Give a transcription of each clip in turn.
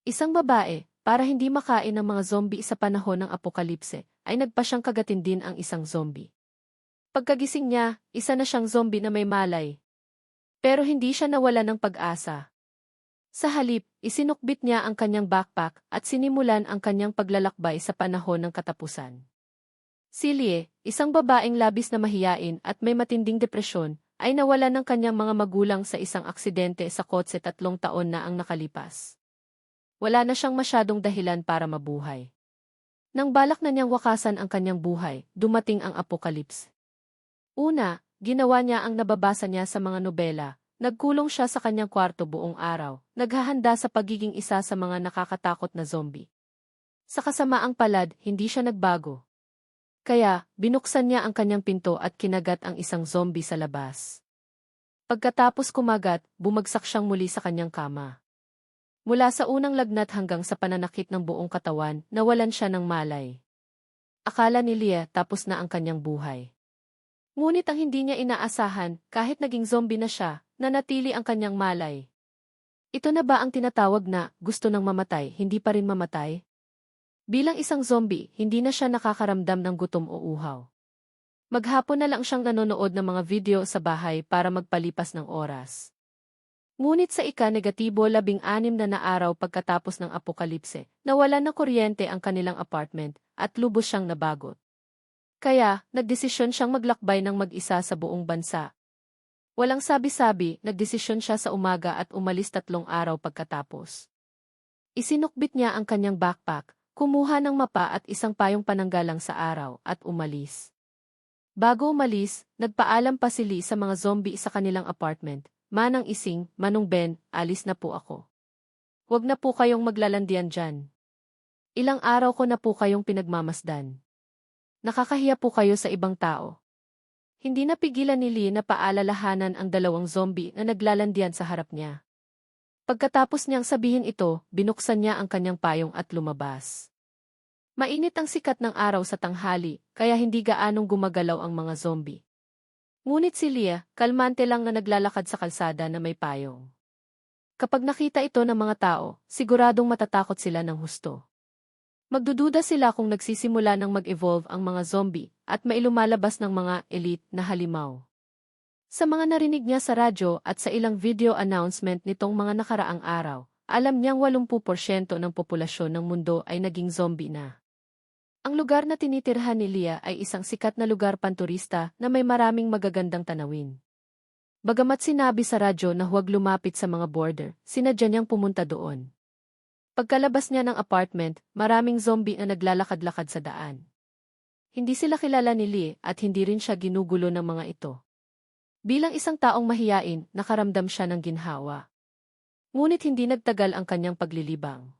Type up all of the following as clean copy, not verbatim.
Isang babae, para hindi makain ng mga zombie sa panahon ng apokalipse, ay nagpa siyang kagatin din ang isang zombie. Pagkagising niya, isa na siyang zombie na may malay. Pero hindi siya nawala ng pag-asa. Sa halip, isinukbit niya ang kanyang backpack at sinimulan ang kanyang paglalakbay sa panahon ng katapusan. Si Lie, isang babaeng labis na mahiyain at may matinding depresyon, ay nawala ng kanyang mga magulang sa isang aksidente sa kotse 3 taon na ang nakalipas. Wala na siyang masyadong dahilan para mabuhay. Nang balak na niyang wakasan ang kanyang buhay, dumating ang apokalips. Una, ginawa niya ang nababasa niya sa mga nobela. Nagkulong siya sa kanyang kwarto buong araw, naghahanda sa pagiging isa sa mga nakakatakot na zombie. Sa kasamaang palad, hindi siya nagbago. Kaya, binuksan niya ang kanyang pinto at kinagat ang isang zombie sa labas. Pagkatapos kumagat, bumagsak siyang muli sa kanyang kama. Mula sa unang lagnat hanggang sa pananakit ng buong katawan, nawalan siya ng malay. Akala ni Lia tapos na ang kanyang buhay. Ngunit ang hindi niya inaasahan, kahit naging zombie na siya, nanatili ang kanyang malay. Ito na ba ang tinatawag na gusto ng mamatay, hindi pa rin mamatay? Bilang isang zombie, hindi na siya nakakaramdam ng gutom o uhaw. Maghapon na lang siyang nanonood ng mga video sa bahay para magpalipas ng oras. Ngunit sa ika-negatibo 16 na araw pagkatapos ng apokalipse, nawalan ng kuryente ang kanilang apartment at lubos siyang nabagot. Kaya, nagdesisyon siyang maglakbay ng mag-isa sa buong bansa. Walang sabi-sabi, nagdesisyon siya sa umaga at umalis 3 araw pagkatapos. Isinukbit niya ang kanyang backpack, kumuha ng mapa at isang payong pananggalang sa araw at umalis. Bago umalis, nagpaalam pa si Lee sa mga zombie sa kanilang apartment. Manang Ising, Manong Ben, alis na po ako. Huwag na po kayong maglalandian dyan. Ilang araw ko na po kayong pinagmamasdan. Nakakahiya po kayo sa ibang tao. Hindi napigilan ni Lee na paalalahanan ang 2 zombie na naglalandian sa harap niya. Pagkatapos niyang sabihin ito, binuksan niya ang kanyang payong at lumabas. Mainit ang sikat ng araw sa tanghali, kaya hindi gaanong gumagalaw ang mga zombie. Ngunit si Lia, kalmante lang na naglalakad sa kalsada na may payong. Kapag nakita ito ng mga tao, siguradong matatakot sila ng husto. Magdududa sila kung nagsisimula ng mag-evolve ang mga zombie at mailumalabas ng mga elite na halimaw. Sa mga narinig niya sa radyo at sa ilang video announcement nitong mga nakaraang araw, alam niyang 80% ng populasyon ng mundo ay naging zombie na. Ang lugar na tinitirhan ni Lia ay isang sikat na lugar panturista na may maraming magagandang tanawin. Bagamat sinabi sa radyo na huwag lumapit sa mga border, sinadya niyang pumunta doon. Pagkalabas niya ng apartment, maraming zombie na naglalakad-lakad sa daan. Hindi sila kilala ni Lia at hindi rin siya ginugulo ng mga ito. Bilang isang taong mahiyain, nakaramdam siya ng ginhawa. Ngunit hindi nagtagal ang kanyang paglilibang.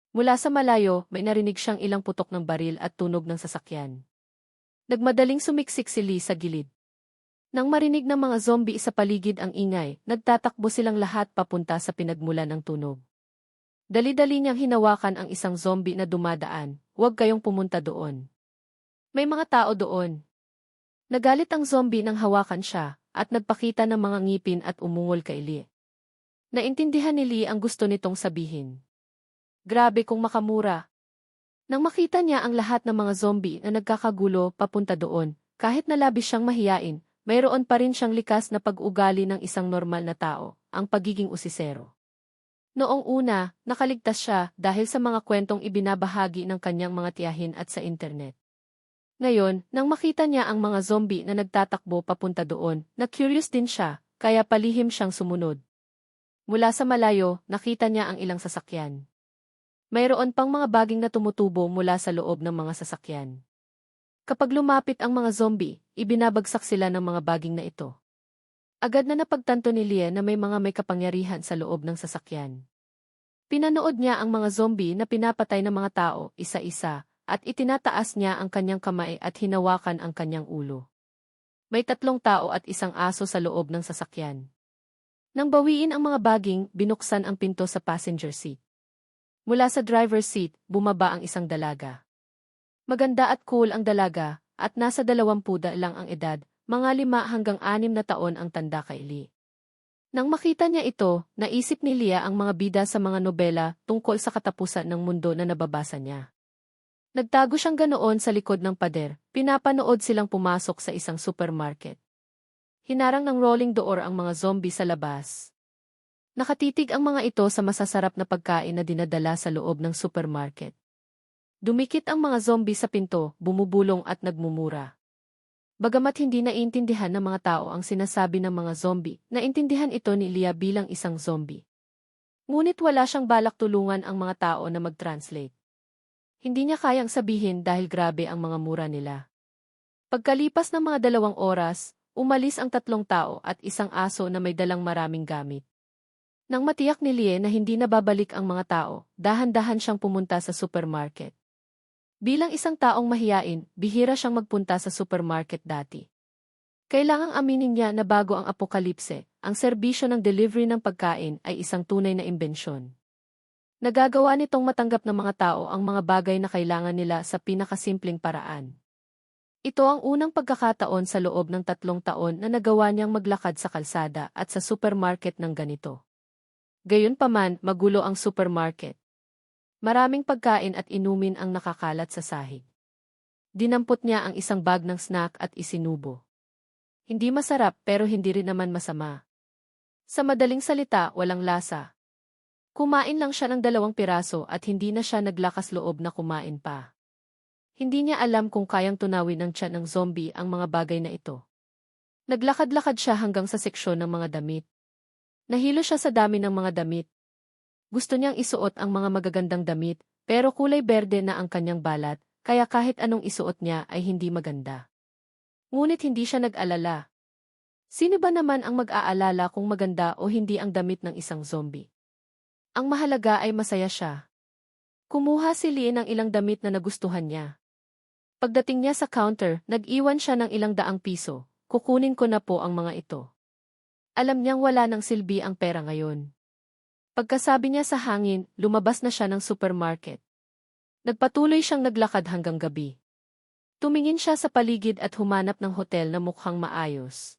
Mula sa malayo, may narinig siyang ilang putok ng baril at tunog ng sasakyan. Nagmadaling sumiksik si Lee sa gilid. Nang marinig ng mga zombie sa paligid ang ingay, nagtatakbo silang lahat papunta sa pinagmulan ng tunog. Dali-dali niyang hinawakan ang isang zombie na dumadaan, huwag kayong pumunta doon. May mga tao doon. Nagalit ang zombie nang hawakan siya, at nagpakita ng mga ngipin at umungol kay Lee. Naintindihan ni Lee ang gusto nitong sabihin. Grabe kung makamura. Nang makita niya ang lahat ng mga zombie na nagkakagulo papunta doon, kahit na labis siyang mahiyain, mayroon pa rin siyang likas na pag-ugali ng isang normal na tao, ang pagiging usisero. Noong una, nakaligtas siya dahil sa mga kwentong ibinabahagi ng kanyang mga tiyahin at sa internet. Ngayon, nang makita niya ang mga zombie na nagtatakbo papunta doon, na-curious din siya, kaya palihim siyang sumunod. Mula sa malayo, nakita niya ang ilang sasakyan. Mayroon pang mga baging na tumutubo mula sa loob ng mga sasakyan. Kapag lumapit ang mga zombie, ibinabagsak sila ng mga baging na ito. Agad na napagtanto ni Lia na may kapangyarihan sa loob ng sasakyan. Pinanood niya ang mga zombie na pinapatay ng mga tao, isa-isa, at itinataas niya ang kanyang kamay at hinawakan ang kanyang ulo. May 3 tao at isang aso sa loob ng sasakyan. Nang bawiin ang mga baging, binuksan ang pinto sa passenger seat. Mula sa driver's seat, bumaba ang isang dalaga. Maganda at cool ang dalaga, at nasa 20 lang ang edad, mga 5 hanggang 6 na taon ang tanda kay Lee. Nang makita niya ito, naisip ni Leah ang mga bida sa mga nobela tungkol sa katapusan ng mundo na nababasa niya. Nagtago siyang ganoon sa likod ng pader, pinapanood silang pumasok sa isang supermarket. Hinarang ng rolling door ang mga zombie sa labas. Nakatitig ang mga ito sa masasarap na pagkain na dinadala sa loob ng supermarket. Dumikit ang mga zombie sa pinto, bumubulong at nagmumura. Bagamat hindi naiintindihan ng mga tao ang sinasabi ng mga zombie, naintindihan ito ni Leah bilang isang zombie. Ngunit wala siyang balak tulungan ang mga tao na mag-translate. Hindi niya kayang sabihin dahil grabe ang mga mura nila. Pagkalipas ng mga 2 oras, umalis ang 3 tao at isang aso na may dalang maraming gamit. Nang matiyak ni Leah na hindi nababalik ang mga tao, dahan-dahan siyang pumunta sa supermarket. Bilang isang taong mahiyain, bihira siyang magpunta sa supermarket dati. Kailangang aminin niya na bago ang apokalipse, ang serbisyo ng delivery ng pagkain ay isang tunay na imbensyon. Nagagawa nitong matanggap ng mga tao ang mga bagay na kailangan nila sa pinakasimpleng paraan. Ito ang unang pagkakataon sa loob ng 3 taon na nagawa niyang maglakad sa kalsada at sa supermarket ng ganito. Gayunpaman, magulo ang supermarket. Maraming pagkain at inumin ang nakakalat sa sahig. Dinampot niya ang isang bag ng snack at isinubo. Hindi masarap pero hindi rin naman masama. Sa madaling salita, walang lasa. Kumain lang siya ng 2 piraso at hindi na siya naglakas loob na kumain pa. Hindi niya alam kung kayang tunawin ng tiyan ng zombie ang mga bagay na ito. Naglakad-lakad siya hanggang sa seksyon ng mga damit. Nahilo siya sa dami ng mga damit. Gusto niyang isuot ang mga magagandang damit, pero kulay berde na ang kanyang balat, kaya kahit anong isuot niya ay hindi maganda. Ngunit hindi siya nag-alala. Sino ba naman ang mag-aalala kung maganda o hindi ang damit ng isang zombie? Ang mahalaga ay masaya siya. Kumuha si Lee ng ilang damit na nagustuhan niya. Pagdating niya sa counter, nag-iwan siya ng ilang daang piso. Kukunin ko na po ang mga ito. Alam niyang wala ng silbi ang pera ngayon. Pagkasabi niya sa hangin, lumabas na siya ng supermarket. Nagpatuloy siyang naglakad hanggang gabi. Tumingin siya sa paligid at humanap ng hotel na mukhang maayos.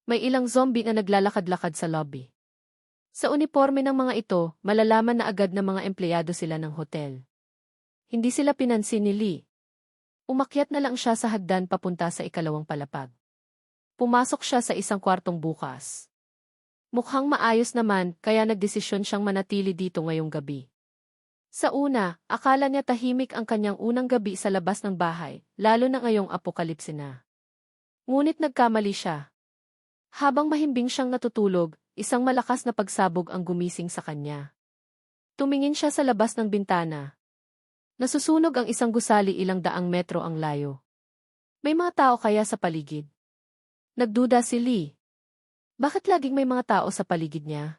May ilang zombie na naglalakad-lakad sa lobby. Sa uniforme ng mga ito, malalaman na agad na mga empleyado sila ng hotel. Hindi sila pinansin ni Lee. Umakyat na lang siya sa hagdan papunta sa 2 palapag. Pumasok siya sa isang kwartong bukas. Mukhang maayos naman, kaya nagdesisyon siyang manatili dito ngayong gabi. Sa una, akala niya tahimik ang kanyang unang gabi sa labas ng bahay, lalo na ngayong apokalipse na. Ngunit nagkamali siya. Habang mahimbing siyang natutulog, isang malakas na pagsabog ang gumising sa kanya. Tumingin siya sa labas ng bintana. Nasusunog ang isang gusali ilang daang metro ang layo. May mga tao kaya sa paligid? Nagduda si Lee. Bakit laging may mga tao sa paligid niya?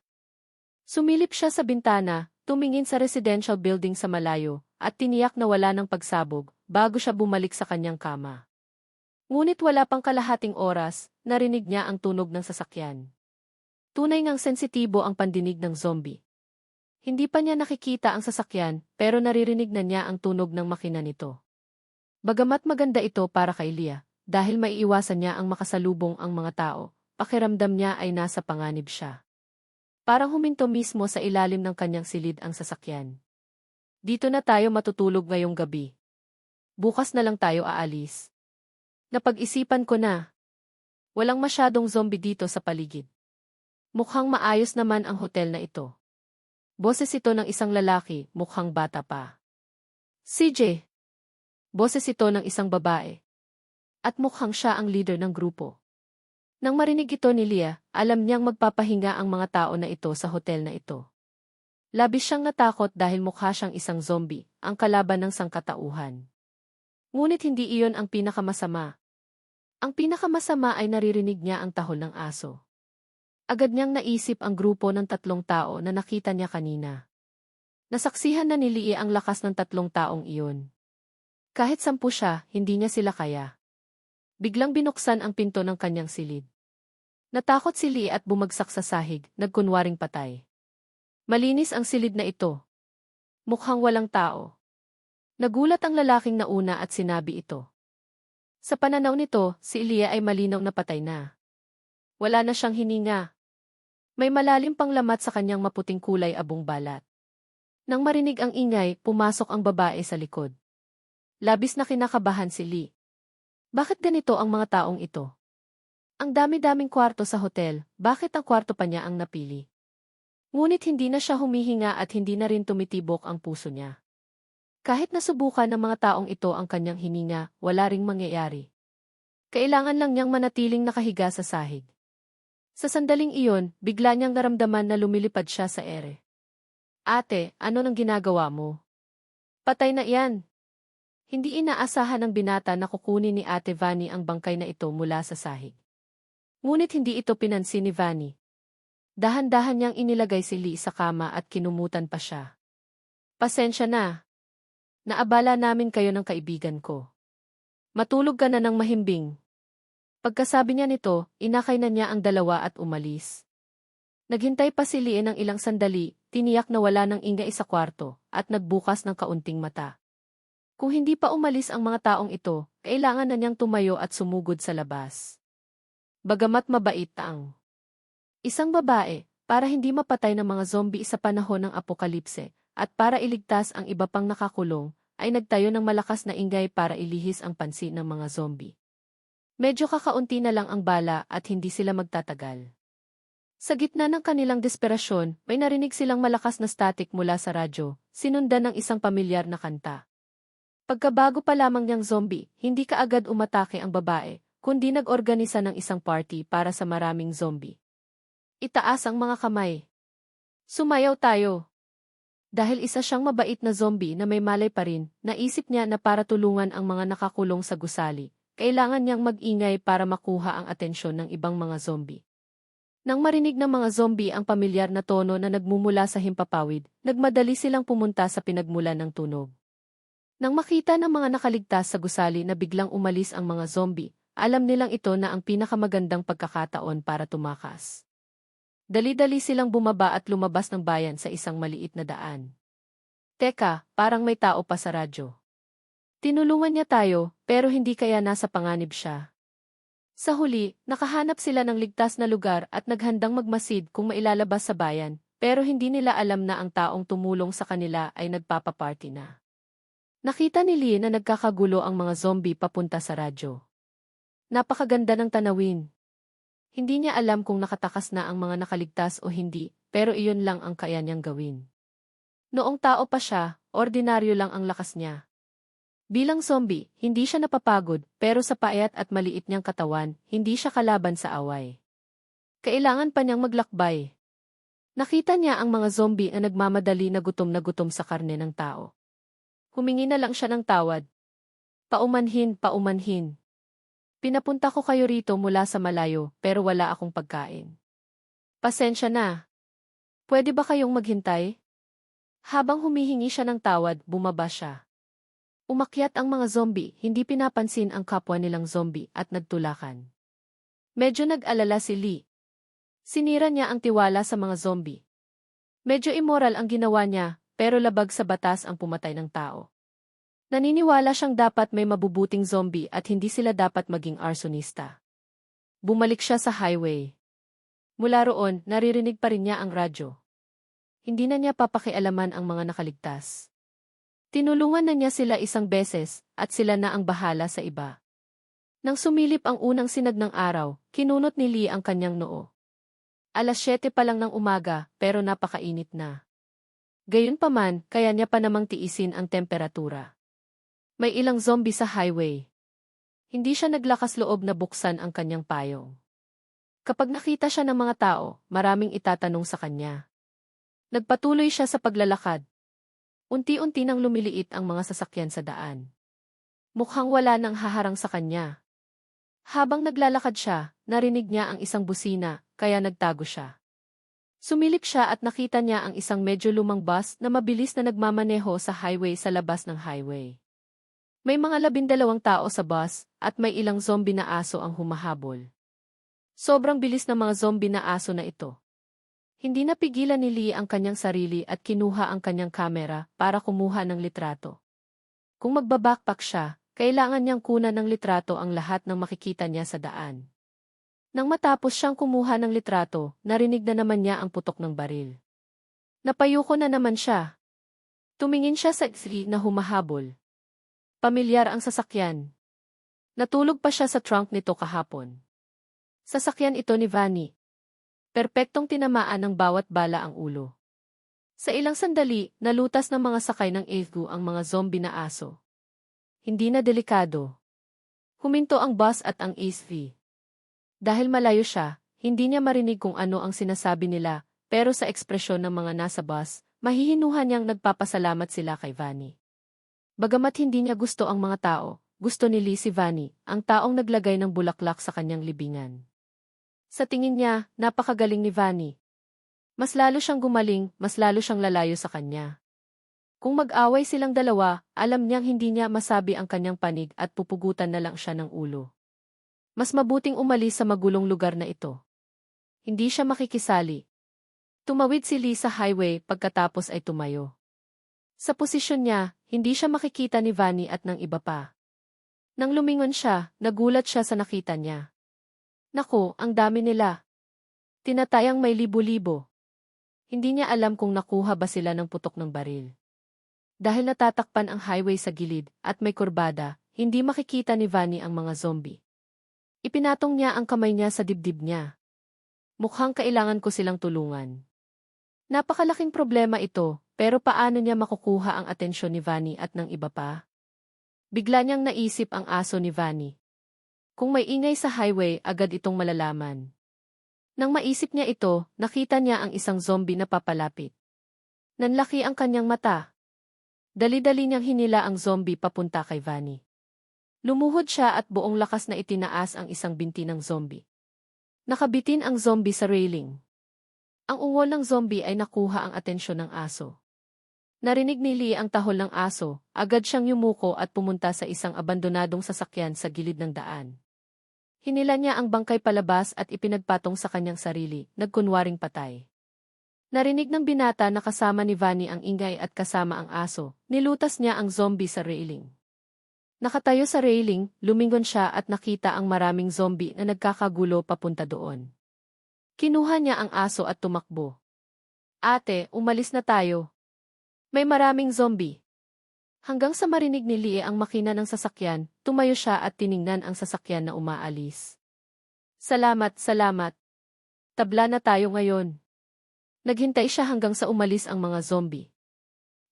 Sumilip siya sa bintana, tumingin sa residential building sa malayo, at tiniyak na wala ng pagsabog, bago siya bumalik sa kanyang kama. Ngunit wala pang kalahating oras, narinig niya ang tunog ng sasakyan. Tunay ngang sensitibo ang pandinig ng zombie. Hindi pa niya nakikita ang sasakyan, pero naririnig na niya ang tunog ng makina nito. Bagamat maganda ito para kay Leah, dahil maiiwasan niya ang makasalubong ang mga tao, pakiramdam niya ay nasa panganib siya. Parang huminto mismo sa ilalim ng kanyang silid ang sasakyan. Dito na tayo matutulog ngayong gabi. Bukas na lang tayo aalis. Napag-isipan ko na. Walang masyadong zombie dito sa paligid. Mukhang maayos naman ang hotel na ito. Boses ito ng isang lalaki, mukhang bata pa. CJ. Boses ito ng isang babae. At mukhang siya ang leader ng grupo. Nang marinig ito ni Leah, alam niyang magpapahinga ang mga tao na ito sa hotel na ito. Labis siyang natakot dahil mukha siyang isang zombie, ang kalaban ng sangkatauhan. Ngunit hindi iyon ang pinakamasama. Ang pinakamasama ay naririnig niya ang tahol ng aso. Agad niyang naisip ang grupo ng 3 tao na nakita niya kanina. Nasaksihan na ni Leah ang lakas ng 3 taong iyon. Kahit 10 siya, hindi niya sila kaya. Biglang binuksan ang pinto ng kanyang silid. Natakot si Leah at bumagsak sa sahig, nagkunwaring patay. Malinis ang silid na ito. Mukhang walang tao. Nagulat ang lalaking nauna at sinabi ito. Sa pananaw nito, si Leah ay malinaw na patay na. Wala na siyang hininga. May malalim pang lamat sa kanyang maputing kulay abong balat. Nang marinig ang ingay, pumasok ang babae sa likod. Labis na kinakabahan si Lee. Bakit ganito ang mga taong ito? Ang dami-daming kwarto sa hotel, bakit ang kwarto pa niya ang napili? Ngunit hindi na siya humihinga at hindi na rin tumitibok ang puso niya. Kahit nasubukan ng mga taong ito ang kanyang hininga, wala ring mangyayari. Kailangan lang niyang manatiling nakahiga sa sahig. Sa sandaling iyon, bigla niyang naramdaman na lumilipad siya sa ere. Ate, ano nang ginagawa mo? Patay na iyan. Hindi inaasahan ng binata na kukunin ni Ate Vanny ang bangkay na ito mula sa sahig. Ngunit hindi ito pinansin ni Vanny. Dahan-dahan niyang inilagay si Lee sa kama at kinumutan pa siya. Pasensya na. Naabala namin kayo ng kaibigan ko. Matulog ka na ng mahimbing. Pagkasabi niya nito, inakay na niya ang dalawa at umalis. Naghintay pa si Lee ng ilang sandali, tiniyak na wala ng ingay sa kwarto, at nagbukas ng kaunting mata. Kung hindi pa umalis ang mga taong ito, kailangan na niyang tumayo at sumugod sa labas. Bagamat mabait ang isang babae, para hindi mapatay ng mga zombie sa panahon ng apokalipse, at para iligtas ang iba pang nakakulong, ay nagtayo ng malakas na ingay para ilihis ang pansin ng mga zombie. Medyo kakaunti na lang ang bala at hindi sila magtatagal. Sa gitna ng kanilang desperasyon, may narinig silang malakas na static mula sa radyo, sinundan ng isang pamilyar na kanta. Pagkabago pa lamang niyang zombie, hindi kaagad umatake ang babae, kundi nag-organisa ng isang party para sa maraming zombie. Itaas ang mga kamay. Sumayaw tayo. Dahil isa siyang mabait na zombie na may malay pa rin, naisip niya na para tulungan ang mga nakakulong sa gusali, kailangan niyang mag-ingay para makuha ang atensyon ng ibang mga zombie. Nang marinig ng mga zombie ang pamilyar na tono na nagmumula sa himpapawid, nagmadali silang pumunta sa pinagmulan ng tunog. Nang makita ng mga nakaligtas sa gusali na biglang umalis ang mga zombie, alam nilang ito na ang pinakamagandang pagkakataon para tumakas. Dali-dali silang bumaba at lumabas ng bayan sa isang maliit na daan. Teka, parang may tao pa sa radyo. Tinulungan niya tayo, pero hindi kaya nasa panganib siya. Sa huli, nakahanap sila ng ligtas na lugar at naghandang magmasid kung mailalabas sa bayan, pero hindi nila alam na ang taong tumulong sa kanila ay nagpapaparty na. Nakita ni Lee na nagkakagulo ang mga zombie papunta sa radyo. Napakaganda ng tanawin. Hindi niya alam kung nakatakas na ang mga nakaligtas o hindi, pero iyon lang ang kaya niyang gawin. Noong tao pa siya, ordinaryo lang ang lakas niya. Bilang zombie, hindi siya napapagod, pero sa payat at maliit niyang katawan, hindi siya kalaban sa away. Kailangan pa niyang maglakbay. Nakita niya ang mga zombie na nagmamadali na gutom sa karne ng tao. Humingi na lang siya ng tawad. Paumanhin, paumanhin. Pinapunta ko kayo rito mula sa malayo, pero wala akong pagkain. Pasensya na. Pwede ba kayong maghintay? Habang humihingi siya ng tawad, bumaba siya. Umakyat ang mga zombie, hindi pinapansin ang kapwa nilang zombie at nagtulakan. Medyo nag-alala si Lee. Sinira niya ang tiwala sa mga zombie. Medyo immoral ang ginawa niya, pero labag sa batas ang pumatay ng tao. Naniniwala siyang dapat may mabubuting zombie at hindi sila dapat maging arsonista. Bumalik siya sa highway. Mula roon, naririnig pa rin niya ang radyo. Hindi na niya papakialaman ang mga nakaligtas. Tinulungan na niya sila isang beses, at sila na ang bahala sa iba. Nang sumilip ang unang sinag ng araw, kinunot ni Lee ang kanyang noo. 7:00 pa lang ng umaga, pero napakainit na. Gayunpaman, kaya niya pa namang tiisin ang temperatura. May ilang zombie sa highway. Hindi siya naglakas loob na buksan ang kanyang payong. Kapag nakita siya ng mga tao, maraming itatanong sa kanya. Nagpatuloy siya sa paglalakad. Unti-unti nang lumiliit ang mga sasakyan sa daan. Mukhang wala nang haharang sa kanya. Habang naglalakad siya, narinig niya ang isang busina, kaya nagtago siya. Sumilip siya at nakita niya ang isang medyo lumang bus na mabilis na nagmamaneho sa highway sa labas ng highway. May mga 12 tao sa bus, at may ilang zombie na aso ang humahabol. Sobrang bilis ng mga zombie na aso na ito. Hindi napigilan ni Lee ang kanyang sarili at kinuha ang kanyang kamera para kumuha ng litrato. Kung magbabackpack siya, kailangan niyang kunan ng litrato ang lahat ng makikita niya sa daan. Nang matapos siyang kumuha ng litrato, narinig na naman niya ang putok ng baril. Napayuko na naman siya. Tumingin siya sa isli na humahabol. Pamilyar ang sasakyan. Natulog pa siya sa trunk nito kahapon. Sasakyan ito ni Vanny. Perpektong tinamaan ng bawat bala ang ulo. Sa ilang sandali, nalutas ng mga sakay ng Aegu ang mga zombie na aso. Hindi na delikado. Huminto ang bus at ang ASV. Dahil malayo siya, hindi niya marinig kung ano ang sinasabi nila, pero sa ekspresyon ng mga nasa bus, mahihinuhan niyang nagpapasalamat sila kay Vanny. Bagamat hindi niya gusto ang mga tao, gusto ni Lee si Vanny, ang taong naglagay ng bulaklak sa kanyang libingan. Sa tingin niya, napakagaling ni Vanny. Mas lalo siyang gumaling, mas lalo siyang lalayo sa kanya. Kung mag-away silang dalawa, alam niyang hindi niya masabi ang kanyang panig at pupugutan na lang siya ng ulo. Mas mabuting umalis sa magulong lugar na ito. Hindi siya makikisali. Tumawid si Lee sa highway pagkatapos ay tumayo. Sa posisyon niya, hindi siya makikita ni Vanny at ng iba pa. Nang lumingon siya, nagulat siya sa nakita niya. Naku, ang dami nila. Tinatayang may libo-libo. Hindi niya alam kung nakuha ba sila ng putok ng baril. Dahil natatakpan ang highway sa gilid at may kurbada, hindi makikita ni Vanny ang mga zombie. Ipinatong niya ang kamay niya sa dibdib niya. Mukhang kailangan ko silang tulungan. Napakalaking problema ito, pero paano niya makukuha ang atensyon ni Vanny at ng iba pa? Bigla niyang naisip ang aso ni Vanny. Kung may ingay sa highway, agad itong malalaman. Nang maisip niya ito, nakita niya ang isang zombie na papalapit. Nanlaki ang kanyang mata. Dali-dali niyang hinila ang zombie papunta kay Vanny. Lumuhod siya at buong lakas na itinaas ang isang binti ng zombie. Nakabitin ang zombie sa railing. Ang ungol ng zombie ay nakuha ang atensyon ng aso. Narinig ni Lee ang tahol ng aso, agad siyang yumuko at pumunta sa isang abandonadong sasakyan sa gilid ng daan. Hinila niya ang bangkay palabas at ipinagpatong sa kanyang sarili, nagkunwaring patay. Narinig ng binata na kasama ni Vanny ang ingay at kasama ang aso, nilutas niya ang zombie sa railing. Nakatayo sa railing, lumingon siya at nakita ang maraming zombie na nagkakagulo papunta doon. Kinuha niya ang aso at tumakbo. Ate, umalis na tayo. May maraming zombie. Hanggang sa marinig ni Lee ang makina ng sasakyan, tumayo siya at tiningnan ang sasakyan na umaalis. Salamat, salamat. Tabla na tayo ngayon. Naghintay siya hanggang sa umalis ang mga zombie.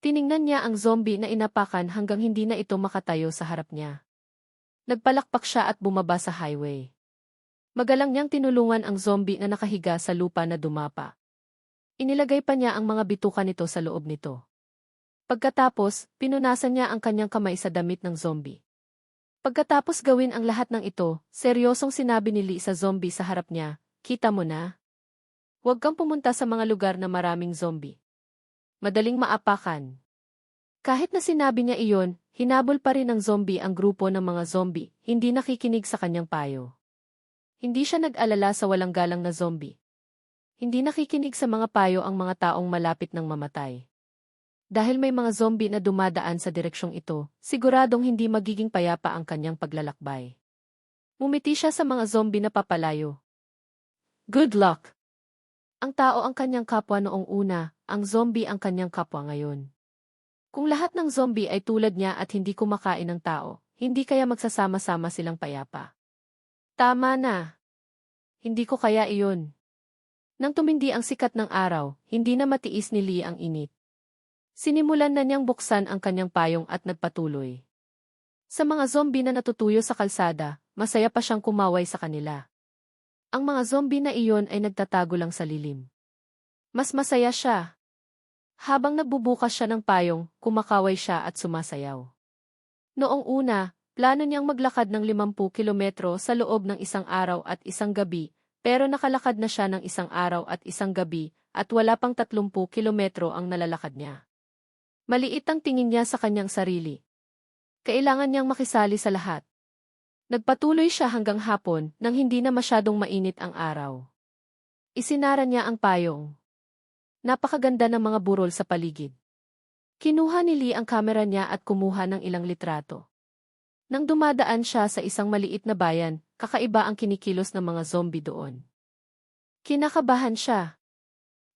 Tiningnan niya ang zombie na inapakan hanggang hindi na ito makatayo sa harap niya. Nagpalakpak siya at bumaba sa highway. Magalang niyang tinulungan ang zombie na nakahiga sa lupa na dumapa. Inilagay pa niya ang mga bituka nito sa loob nito. Pagkatapos, pinunasan niya ang kanyang kamay sa damit ng zombie. Pagkatapos gawin ang lahat ng ito, seryosong sinabi ni Lee sa zombie sa harap niya, "Kita mo na? Huwag kang pumunta sa mga lugar na maraming zombie. Madaling maapakan." Kahit na sinabi niya iyon, hinabol pa rin ng zombie ang grupo ng mga zombie, hindi nakikinig sa kanyang payo. Hindi siya nag-alala sa walang galang na zombie. Hindi nakikinig sa mga payo ang mga taong malapit ng mamatay. Dahil may mga zombie na dumadaan sa direksyong ito, siguradong hindi magiging payapa ang kanyang paglalakbay. Ngumiti siya sa mga zombie na papalayo. Good luck! Ang tao ang kanyang kapwa noong una, ang zombie ang kanyang kapwa ngayon. Kung lahat ng zombie ay tulad niya at hindi kumakain ng tao, hindi kaya magsasama-sama silang payapa. Tama na. Hindi ko kaya iyon. Nang tumindi ang sikat ng araw, hindi na matiis ni Lee ang init. Sinimulan na niyang buksan ang kanyang payong at nagpatuloy. Sa mga zombie na natutuyo sa kalsada, masaya pa siyang kumaway sa kanila. Ang mga zombie na iyon ay nagtatago lang sa lilim. Mas masaya siya. Habang nagbubukas siya ng payong, kumakaway siya at sumasayaw. Noong una, plano niyang maglakad ng 50 kilometro sa loob ng isang araw at isang gabi, pero nakalakad na siya ng isang araw at isang gabi, at wala pang 30 kilometro ang nalalakad niya. Maliit ang tingin niya sa kanyang sarili. Kailangan niyang makisali sa lahat. Nagpatuloy siya hanggang hapon nang hindi na masyadong mainit ang araw. Isinara niya ang payong. Napakaganda ng mga burol sa paligid. Kinuha ni Lee ang kamera niya at kumuha ng ilang litrato. Nang dumadaan siya sa isang maliit na bayan, kakaiba ang kinikilos ng mga zombie doon. Kinakabahan siya.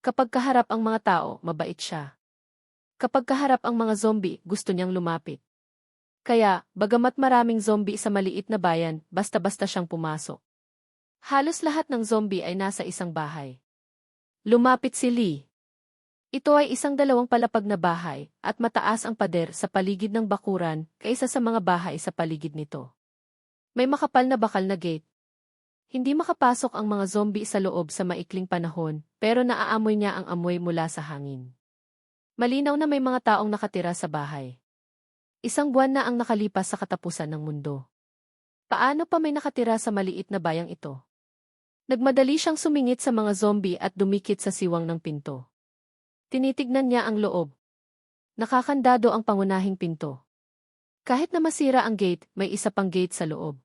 Kapag kaharap ang mga tao, mabait siya. Kapag kaharap ang mga zombie, gusto niyang lumapit. Kaya, bagamat maraming zombie sa maliit na bayan, basta-basta siyang pumasok. Halos lahat ng zombie ay nasa isang bahay. Lumapit si Lee. Ito ay isang dalawang palapag na bahay, at mataas ang pader sa paligid ng bakuran kaysa sa mga bahay sa paligid nito. May makapal na bakal na gate. Hindi makapasok ang mga zombie sa loob sa maikling panahon, pero naaamoy niya ang amoy mula sa hangin. Malinaw na may mga taong nakatira sa bahay. Isang buwan na ang nakalipas sa katapusan ng mundo. Paano pa may nakatira sa maliit na bayang ito? Nagmadali siyang sumingit sa mga zombie at dumikit sa siwang ng pinto. Tinitignan niya ang loob. Nakakandado ang pangunahing pinto. Kahit na masira ang gate, may isa pang gate sa loob.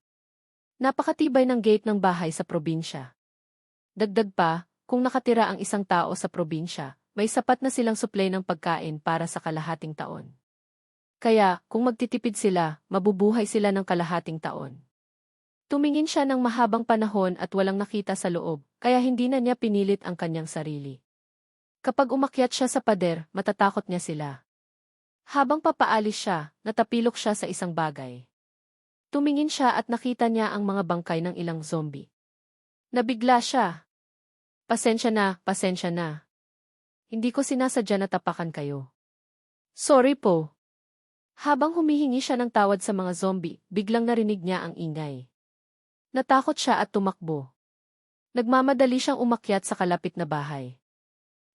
Napakatibay ng gate ng bahay sa probinsya. Dagdag pa, kung nakatira ang isang tao sa probinsya, may sapat na silang supply ng pagkain para sa kalahating taon. Kaya, kung magtitipid sila, mabubuhay sila ng kalahating taon. Tumingin siya ng mahabang panahon at walang nakita sa loob, kaya hindi na niya pinilit ang kanyang sarili. Kapag umakyat siya sa pader, matatakot niya sila. Habang papaalis siya, natapilok siya sa isang bagay. Tumingin siya at nakita niya ang mga bangkay ng ilang zombie. Nabigla siya. Pasensya na, pasensya na. Hindi ko sinasadya na tapakan kayo. Sorry po. Habang humihingi siya ng tawad sa mga zombie, biglang narinig niya ang ingay. Natakot siya at tumakbo. Nagmamadali siyang umakyat sa kalapit na bahay.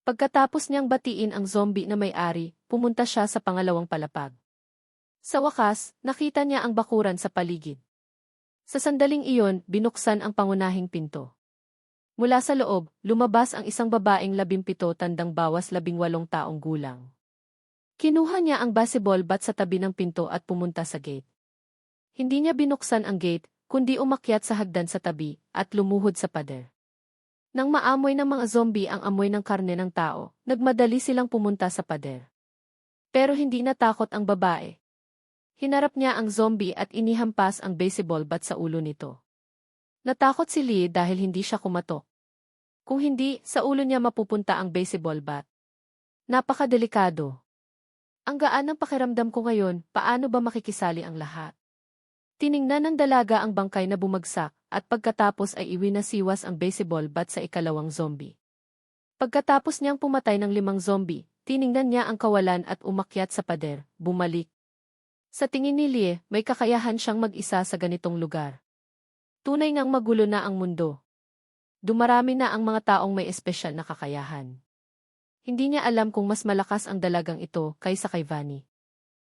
Pagkatapos niyang batiin ang zombie na may-ari, pumunta siya sa pangalawang palapag. Sa wakas, nakita niya ang bakuran sa paligid. Sa sandaling iyon, binuksan ang pangunahing pinto. Mula sa loob, lumabas ang isang babaeng 17 tandang bawas 18 taong gulang. Kinuha niya ang baseball bat sa tabi ng pinto at pumunta sa gate. Hindi niya binuksan ang gate, kundi umakyat sa hagdan sa tabi at lumuhod sa pader. Nang maamoy ng mga zombie ang amoy ng karne ng tao, nagmadali silang pumunta sa pader. Pero hindi natakot ang babae. Hinarap niya ang zombie at inihampas ang baseball bat sa ulo nito. Natakot si Lee dahil hindi siya kumatok. Kung hindi, sa ulo niya mapupunta ang baseball bat. Napakadelikado. Ang gaan ng pakiramdam ko ngayon, paano ba makikisali ang lahat? Tiningnan ng dalaga ang bangkay na bumagsak at pagkatapos ay iwinasiwas ang baseball bat sa ikalawang zombie. Pagkatapos niyang pumatay ng 5 zombie, tiningnan niya ang kawalan at umakyat sa pader, bumalik. Sa tingin ni Lee, may kakayahan siyang mag-isa sa ganitong lugar. Tunay ngang magulo na ang mundo. Dumarami na ang mga taong may espesyal na kakayahan. Hindi niya alam kung mas malakas ang dalagang ito kaysa kay Vanny.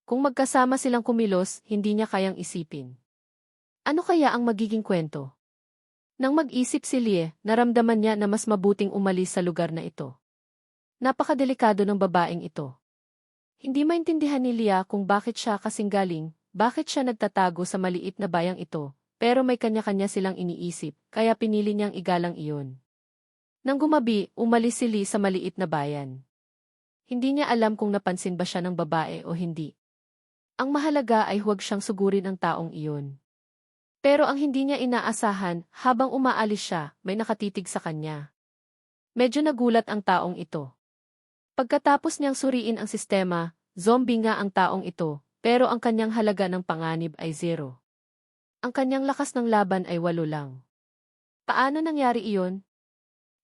Kung magkasama silang kumilos, hindi niya kayang isipin. Ano kaya ang magiging kwento? Nang mag-isip si Lee, naramdaman niya na mas mabuting umalis sa lugar na ito. Napakadelikado ng babaeng ito. Hindi maintindihan ni Lee kung bakit siya kasinggaling, bakit siya nagtatago sa maliit na bayang ito. Pero may kanya-kanya silang iniisip, kaya pinili niyang igalang iyon. Nang gumabi, umalis si Lee sa maliit na bayan. Hindi niya alam kung napansin ba siya ng babae o hindi. Ang mahalaga ay huwag siyang sugurin ang taong iyon. Pero ang hindi niya inaasahan, habang umaalis siya, may nakatitig sa kanya. Medyo nagulat ang taong ito. Pagkatapos niyang suriin ang sistema, zombie nga ang taong ito, pero ang kanyang halaga ng panganib ay 0. Ang kanyang lakas ng laban ay 8 lang. Paano nangyari iyon?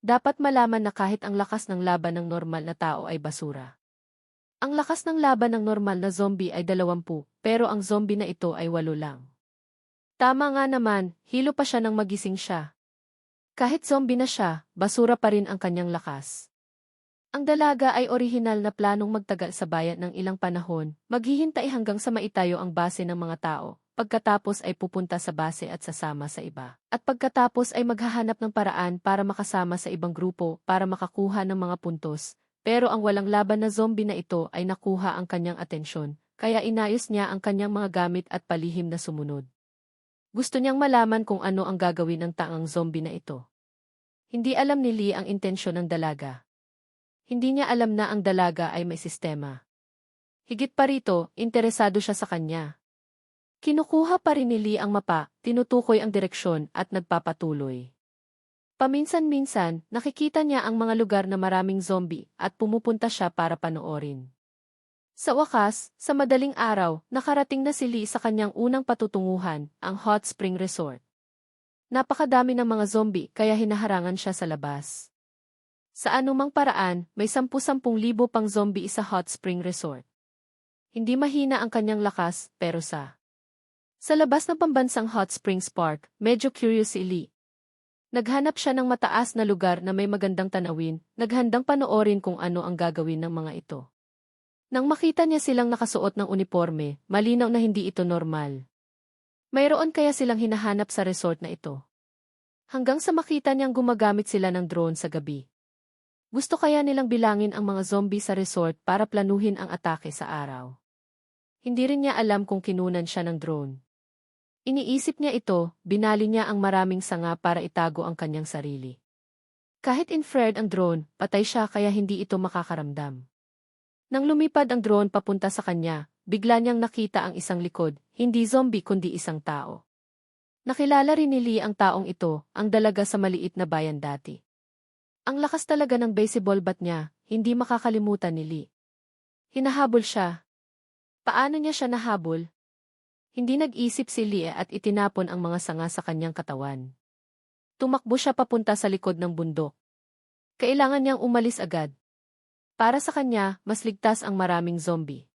Dapat malaman na kahit ang lakas ng laban ng normal na tao ay basura. Ang lakas ng laban ng normal na zombie ay 20, pero ang zombie na ito ay 8 lang. Tama nga naman, hilo pa siya nang magising siya. Kahit zombie na siya, basura pa rin ang kanyang lakas. Ang dalaga ay orihinal na planong magtagal sa bayan ng ilang panahon, maghihintay hanggang sa maitayo ang base ng mga tao. Pagkatapos ay pupunta sa base at sasama sa iba. At pagkatapos ay maghahanap ng paraan para makasama sa ibang grupo para makakuha ng mga puntos. Pero ang walang laban na zombie na ito ay nakuha ang kanyang atensyon, kaya inayos niya ang kanyang mga gamit at palihim na sumunod. Gusto niyang malaman kung ano ang gagawin ng taang zombie na ito. Hindi alam ni Lee ang intensyon ng dalaga. Hindi niya alam na ang dalaga ay may sistema. Higit pa rito, interesado siya sa kanya. Kinukuha pa rin ni Lee ang mapa, tinutukoy ang direksyon at nagpapatuloy. Paminsan-minsan, nakikita niya ang mga lugar na maraming zombie at pumupunta siya para panoorin. Sa wakas, sa madaling araw, nakarating na si Lee sa kanyang unang patutunguhan, ang Hot Spring Resort. Napakadami ng mga zombie kaya hinaharangan siya sa labas. Sa anumang paraan, may 10,000 pang zombie sa Hot Spring Resort. Hindi mahina ang kanyang lakas, pero sa labas ng pambansang Hot Springs Park, medyo curious si Lee. Naghanap siya ng mataas na lugar na may magandang tanawin, naghandang panoorin kung ano ang gagawin ng mga ito. Nang makita niya silang nakasuot ng uniforme, malinaw na hindi ito normal. Mayroon kaya silang hinahanap sa resort na ito. Hanggang sa makita niyang gumagamit sila ng drone sa gabi. Gusto kaya nilang bilangin ang mga zombie sa resort para planuhin ang atake sa araw. Hindi rin niya alam kung kinunan siya ng drone. Iniisip niya ito, binali niya ang maraming sanga para itago ang kanyang sarili. Kahit infrared ang drone, patay siya kaya hindi ito makakaramdam. Nang lumipad ang drone papunta sa kanya, bigla niyang nakita ang isang likod, hindi zombie kundi isang tao. Nakilala rin ni Lee ang taong ito, ang dalaga sa maliit na bayan dati. Ang lakas talaga ng baseball bat niya, hindi makakalimutan ni Lee. Hinahabol siya. Paano niya siya nahabol? Hindi nag-isip si Lee at itinapon ang mga sanga sa kanyang katawan. Tumakbo siya papunta sa likod ng bundok. Kailangan niyang umalis agad. Para sa kanya, mas ligtas ang maraming zombie.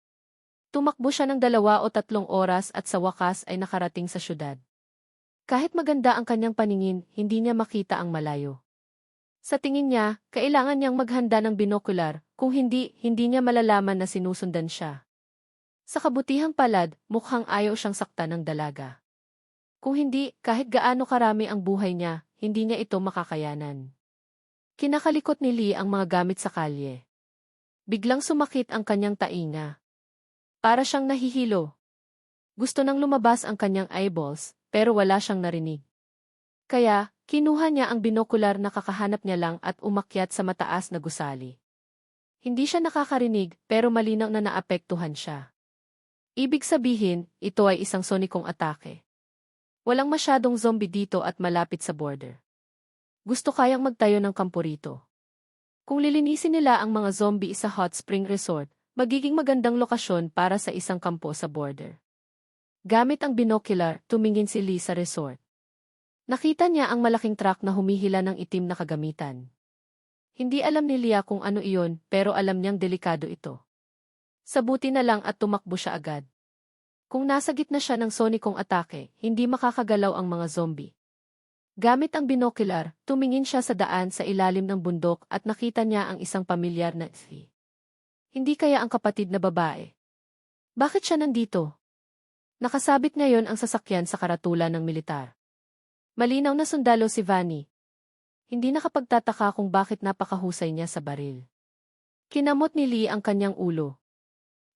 Tumakbo siya ng 2 o 3 oras at sa wakas ay nakarating sa syudad. Kahit maganda ang kanyang paningin, hindi niya makita ang malayo. Sa tingin niya, kailangan niyang maghanda ng binokular, kung hindi, hindi niya malalaman na sinusundan siya. Sa kabutihang palad, mukhang ayaw siyang saktan ng dalaga. Kung hindi, kahit gaano karami ang buhay niya, hindi niya ito makakayanan. Kinakalikot ni Lee ang mga gamit sa kalye. Biglang sumakit ang kanyang tainga. Para siyang nahihilo. Gusto nang lumabas ang kanyang eyeballs, pero wala siyang narinig. Kaya, kinuha niya ang binokular na kakahanap niya lang at umakyat sa mataas na gusali. Hindi siya nakakarinig, pero malinaw na naapektuhan siya. Ibig sabihin, ito ay isang sonikong atake. Walang masyadong zombie dito at malapit sa border. Gusto kayang magtayo ng kampo rito. Kung lilinisin nila ang mga zombie sa Hot Spring Resort, magiging magandang lokasyon para sa isang kampo sa border. Gamit ang binocular, tumingin si Lee sa resort. Nakita niya ang malaking truck na humihila ng itim na kagamitan. Hindi alam ni Lee kung ano iyon, pero alam niyang delikado ito. Sabuti na lang at tumakbo siya agad. Kung nasa gitna siya ng sonikong atake, hindi makakagalaw ang mga zombie. Gamit ang binocular, tumingin siya sa daan sa ilalim ng bundok at nakita niya ang isang pamilyar na si. Hindi kaya ang kapatid na babae? Bakit siya nandito? Nakasabit ngayon ang sasakyan sa karatula ng militar. Malinaw na sundalo si Vanny. Hindi nakapagtataka kung bakit napakahusay niya sa baril. Kinamot ni Lee ang kanyang ulo.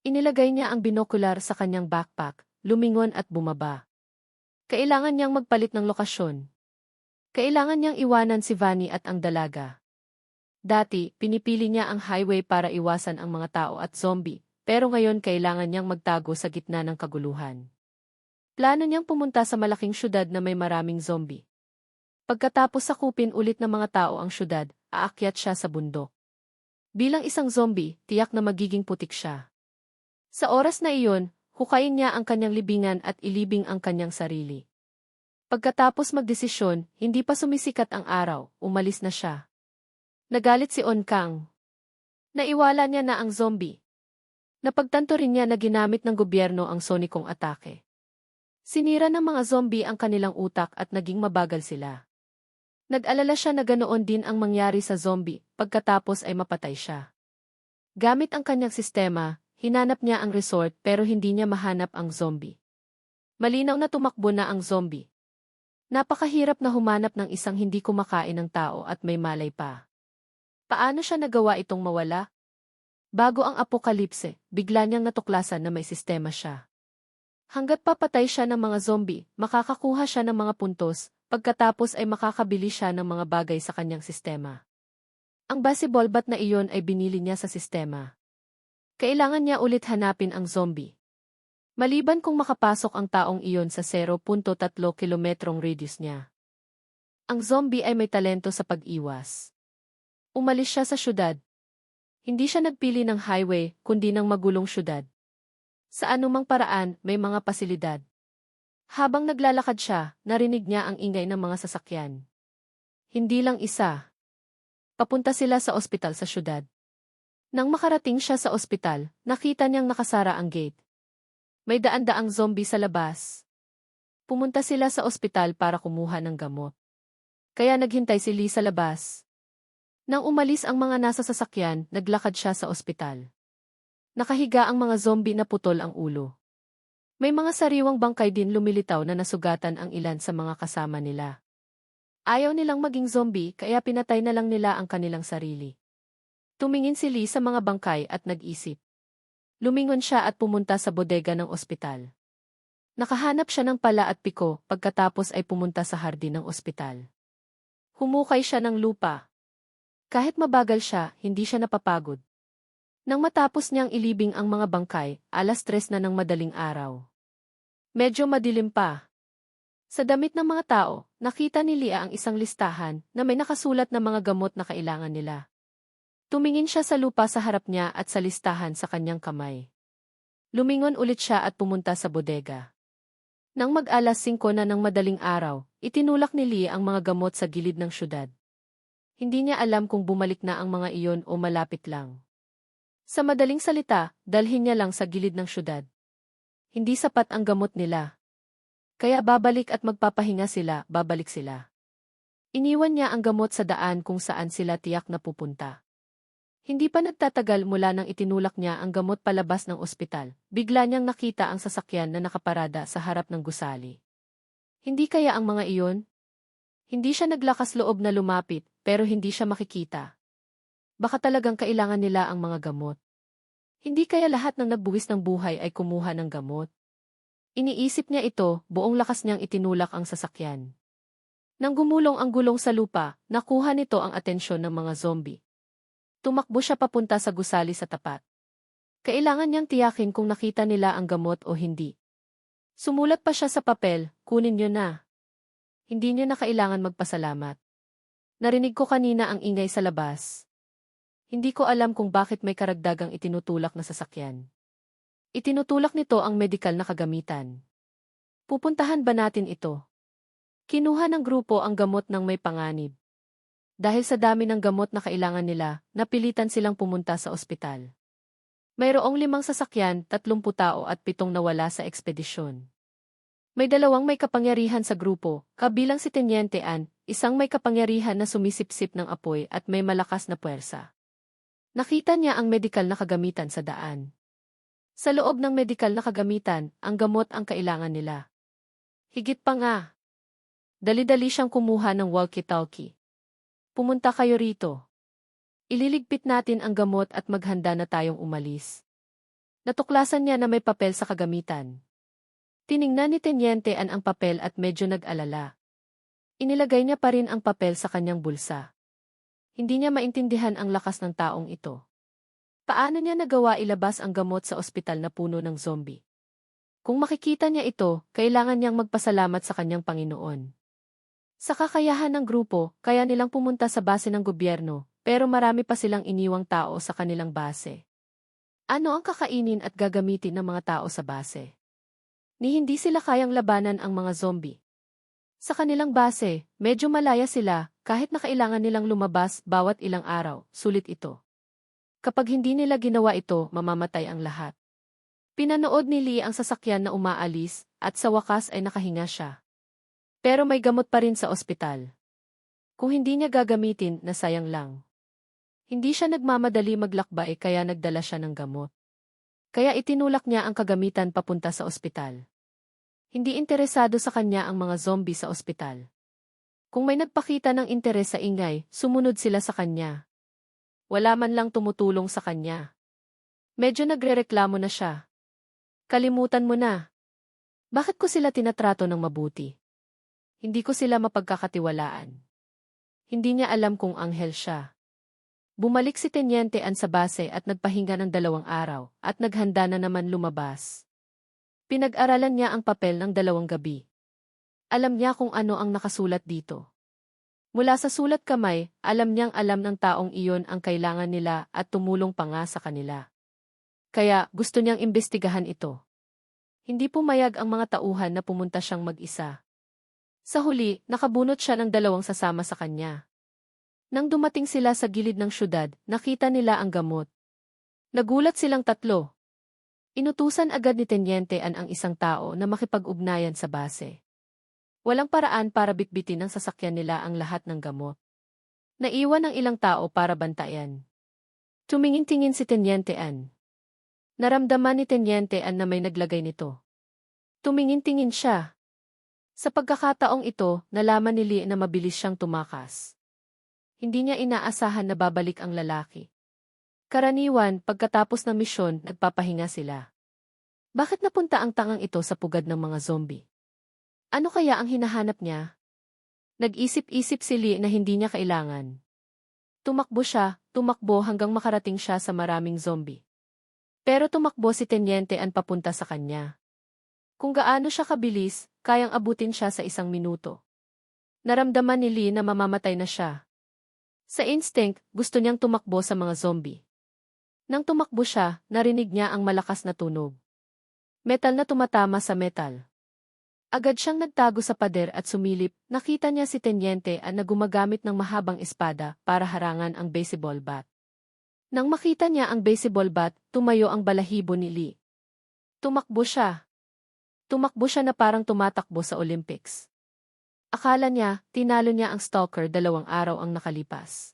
Inilagay niya ang binokular sa kanyang backpack, lumingon at bumaba. Kailangan niyang magpalit ng lokasyon. Kailangan niyang iwanan si Vanny at ang dalaga. Dati, pinipili niya ang highway para iwasan ang mga tao at zombie, pero ngayon kailangan niyang magtago sa gitna ng kaguluhan. Plano niyang pumunta sa malaking syudad na may maraming zombie. Pagkatapos sakupin ulit ng mga tao ang syudad, aakyat siya sa bundok. Bilang isang zombie, tiyak na magiging putik siya. Sa oras na iyon, hukayin niya ang kanyang libingan at ilibing ang kanyang sarili. Pagkatapos magdesisyon, hindi pa sumisikat ang araw, umalis na siya. Nagalit si On Kang. Naiwala niya na ang zombie. Napagtanto rin niya na ginamit ng gobyerno ang sonikong atake. Sinira ng mga zombie ang kanilang utak at naging mabagal sila. Nag-alala siya na ganoon din ang mangyari sa zombie, pagkatapos ay mapatay siya. Gamit ang kanyang sistema, hinanap niya ang resort pero hindi niya mahanap ang zombie. Malinaw na tumakbo na ang zombie. Napakahirap na humanap ng isang hindi kumakain ng tao at may malay pa. Paano siya nagawa itong mawala? Bago ang apokalipse, bigla niyang natuklasan na may sistema siya. Hanggat papatay siya ng mga zombie, makakakuha siya ng mga puntos, pagkatapos ay makakabili siya ng mga bagay sa kanyang sistema. Ang baseball bat na iyon ay binili niya sa sistema. Kailangan niya ulit hanapin ang zombie. Maliban kung makapasok ang taong iyon sa 0.3 kilometrong radius niya. Ang zombie ay may talento sa pag-iwas. Umalis siya sa syudad. Hindi siya nagpili ng highway, kundi ng magulong syudad. Sa anumang paraan, may mga pasilidad. Habang naglalakad siya, narinig niya ang ingay ng mga sasakyan. Hindi lang isa. Papunta sila sa ospital sa syudad. Nang makarating siya sa ospital, nakita niyang nakasara ang gate. May daan-daang zombie sa labas. Pumunta sila sa ospital para kumuha ng gamot. Kaya naghintay si Lee sa labas. Nang umalis ang mga nasa sasakyan, naglakad siya sa ospital. Nakahiga ang mga zombie na putol ang ulo. May mga sariwang bangkay din lumilitaw na nasugatan ang ilan sa mga kasama nila. Ayaw nilang maging zombie kaya pinatay na lang nila ang kanilang sarili. Tumingin si Lee sa mga bangkay at nag-isip. Lumingon siya at pumunta sa bodega ng ospital. Nakahanap siya ng pala at piko pagkatapos ay pumunta sa hardin ng ospital. Humukay siya ng lupa. Kahit mabagal siya, hindi siya napapagod. Nang matapos niyang ilibing ang mga bangkay, 3:00 na ng madaling araw. Medyo madilim pa. Sa damit ng mga tao, nakita ni Lia ang isang listahan na may nakasulat na mga gamot na kailangan nila. Tumingin siya sa lupa sa harap niya at sa listahan sa kanyang kamay. Lumingon ulit siya at pumunta sa bodega. Nang mag-alas 5 na ng madaling araw, itinulak ni Lia ang mga gamot sa gilid ng syudad. Hindi niya alam kung bumalik na ang mga iyon o malapit lang. Sa madaling salita, dalhin niya lang sa gilid ng syudad. Hindi sapat ang gamot nila. Kaya babalik at magpapahinga sila, babalik sila. Iniwan niya ang gamot sa daan kung saan sila tiyak na pupunta. Hindi pa nagtatagal mula nang itinulak niya ang gamot palabas ng ospital, bigla niyang nakita ang sasakyan na nakaparada sa harap ng gusali. Hindi kaya ang mga iyon? Hindi siya naglakas loob na lumapit, pero hindi siya makikita. Baka talagang kailangan nila ang mga gamot. Hindi kaya lahat ng nagbuwis ng buhay ay kumuha ng gamot? Iniisip niya ito, buong lakas niyang itinulak ang sasakyan. Nang gumulong ang gulong sa lupa, nakuha nito ang atensyon ng mga zombie. Tumakbo siya papunta sa gusali sa tapat. Kailangan niyang tiyakin kung nakita nila ang gamot o hindi. Sumulat pa siya sa papel, kunin niyo na. Hindi niya na kailangan magpasalamat. Narinig ko kanina ang ingay sa labas. Hindi ko alam kung bakit may karagdagang itinutulak na sasakyan. Itinutulak nito ang medikal na kagamitan. Pupuntahan ba natin ito? Kinuha ng grupo ang gamot ng may panganib. Dahil sa dami ng gamot na kailangan nila, napilitan silang pumunta sa ospital. Mayroong 5 sasakyan, 30 tao at 7 nawala sa ekspedisyon. May 2 may kapangyarihan sa grupo, kabilang si Teniente Ann, isang may kapangyarihan na sumisipsip ng apoy at may malakas na puwersa. Nakita niya ang medikal na kagamitan sa daan. Sa loob ng medikal na kagamitan, ang gamot ang kailangan nila. Higit pa nga. Dali-dali siyang kumuha ng walkie-talkie. Pumunta kayo rito. Ililigpit natin ang gamot at maghanda na tayong umalis. Natuklasan niya na may papel sa kagamitan. Tiningnan ni Teniente Ann ang papel at medyo nag-alala. Inilagay niya pa rin ang papel sa kanyang bulsa. Hindi niya maintindihan ang lakas ng taong ito. Paano niya nagawa ilabas ang gamot sa ospital na puno ng zombie? Kung makikita niya ito, kailangan niyang magpasalamat sa kanyang Panginoon. Sa kakayahan ng grupo, kaya nilang pumunta sa base ng gobyerno, pero marami pa silang iniwang tao sa kanilang base. Ano ang kakainin at gagamitin ng mga tao sa base? Ni hindi sila kayang labanan ang mga zombie. Sa kanilang base, medyo malaya sila, kahit na kailangan nilang lumabas bawat ilang araw, sulit ito. Kapag hindi nila ginawa ito, mamamatay ang lahat. Pinanood ni Lee ang sasakyan na umaalis, at sa wakas ay nakahinga siya. Pero may gamot pa rin sa ospital. Kung hindi niya gagamitin, nasayang lang. Hindi siya nagmamadali maglakbay kaya nagdala siya ng gamot. Kaya itinulak niya ang kagamitan papunta sa ospital. Hindi interesado sa kanya ang mga zombie sa ospital. Kung may nagpakita ng interes sa ingay, sumunod sila sa kanya. Wala man lang tumutulong sa kanya. Medyo nagrereklamo na siya. Kalimutan mo na. Bakit ko sila tinatrato ng mabuti? Hindi ko sila mapagkakatiwalaan. Hindi niya alam kung anghel siya. Bumalik si Teniente Ann sa base at nagpahinga ng 2 araw at naghanda na naman lumabas. Pinag-aralan niya ang papel ng 2 gabi. Alam niya kung ano ang nakasulat dito. Mula sa sulat kamay, alam niyang alam ng taong iyon ang kailangan nila at tumulong pa nga sa kanila. Kaya gusto niyang imbestigahan ito. Hindi pumayag ang mga tauhan na pumunta siyang mag-isa. Sa huli, nakabunot siya ng 2 sasama sa kanya. Nang dumating sila sa gilid ng syudad, nakita nila ang gamot. Nagulat silang 3. Inutusan agad ni Teniente Ann ang isang tao na makipag-ugnayan sa base. Walang paraan para bitbitin ng sasakyan nila ang lahat ng gamot. Naiwan ang ilang tao para bantayan. Tumingin-tingin si Teniente Ann. Naramdaman ni Teniente Ann na may naglagay nito. Tumingin-tingin siya. Sa pagkakataong ito, nalaman ni Lee na mabilis siyang tumakas. Hindi niya inaasahan na babalik ang lalaki. Karaniwan, pagkatapos ng misyon, nagpapahinga sila. Bakit napunta ang tangang ito sa pugad ng mga zombie? Ano kaya ang hinahanap niya? Nag-isip-isip si Lee na hindi niya kailangan. Tumakbo hanggang makarating siya sa maraming zombie. Pero tumakbo si Teniente Ann papunta sa kanya. Kung gaano siya kabilis, kayang abutin siya sa 1 minuto. Naramdaman ni Lee na mamamatay na siya. Sa instinct, gusto niyang tumakbo sa mga zombie. Nang tumakbo siya, narinig niya ang malakas na tunog. Metal na tumatama sa metal. Agad siyang nagtago sa pader at sumilip, nakita niya si Teniente Ann na gumagamit ng mahabang espada para harangan ang baseball bat. Nang makita niya ang baseball bat, tumayo ang balahibo ni Lee. Tumakbo siya. Tumakbo siya na parang tumatakbo sa Olympics. Akala niya, tinalo niya ang stalker 2 araw ang nakalipas.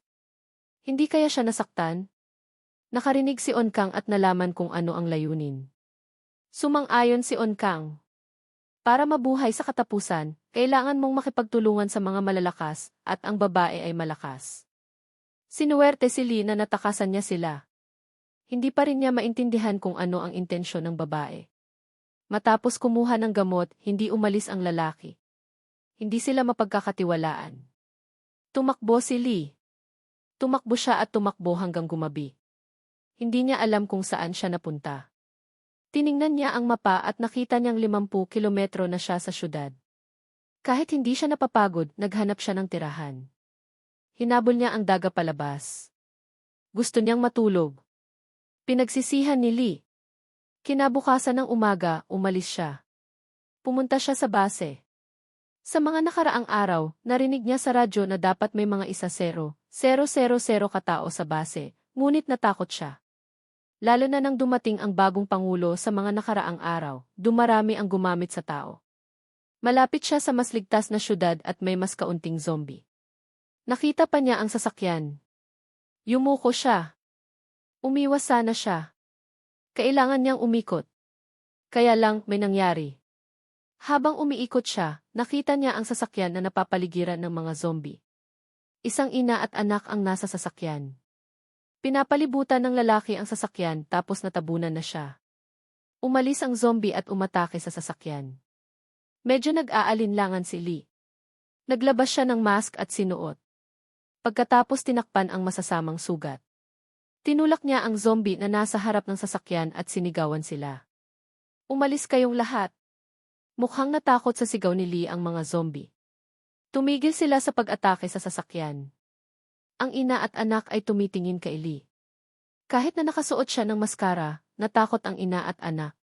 Hindi kaya siya nasaktan? Nakarinig si Onkang at nalaman kung ano ang layunin. Sumang-ayon si Onkang. Para mabuhay sa katapusan, kailangan mong makipagtulungan sa mga malalakas at ang babae ay malakas. Sinuwerte si Lee na natakasan niya sila. Hindi pa rin niya maintindihan kung ano ang intensyon ng babae. Matapos kumuha ng gamot, hindi umalis ang lalaki. Hindi sila mapagkakatiwalaan. Tumakbo si Lee. Tumakbo siya at tumakbo hanggang gumabi. Hindi niya alam kung saan siya napunta. Tiningnan niya ang mapa at nakita niyang 50 kilometro na siya sa syudad. Kahit hindi siya napapagod, naghanap siya ng tirahan. Hinabol niya ang daga palabas. Gusto niyang matulog. Pinagsisihan ni Lee. Kinabukasan ng umaga, umalis siya. Pumunta siya sa base. Sa mga nakaraang araw, narinig niya sa radyo na dapat may mga 10,000 katao sa base, ngunit natakot siya. Lalo na nang dumating ang bagong pangulo sa mga nakaraang araw, dumarami ang gumamit sa tao. Malapit siya sa mas ligtas na syudad at may mas kaunting zombie. Nakita pa niya ang sasakyan. Yumuko siya. Umiwas sana siya. Kailangan niyang umikot. Kaya lang, may nangyari. Habang umiikot siya, nakita niya ang sasakyan na napapaligiran ng mga zombie. Isang ina at anak ang nasa sasakyan. Pinapalibutan ng lalaki ang sasakyan tapos natabunan na siya. Umalis ang zombie at umatake sa sasakyan. Medyo nag-aalinlangan si Lee. Naglabas siya ng mask at sinuot. Pagkatapos tinakpan ang masasamang sugat. Tinulak niya ang zombie na nasa harap ng sasakyan at sinigawan sila. Umalis kayong lahat. Mukhang natakot sa sigaw ni Lee ang mga zombie. Tumigil sila sa pag-atake sa sasakyan. Ang ina at anak ay tumitingin kay Lee. Kahit na nakasuot siya ng maskara, natakot ang ina at anak.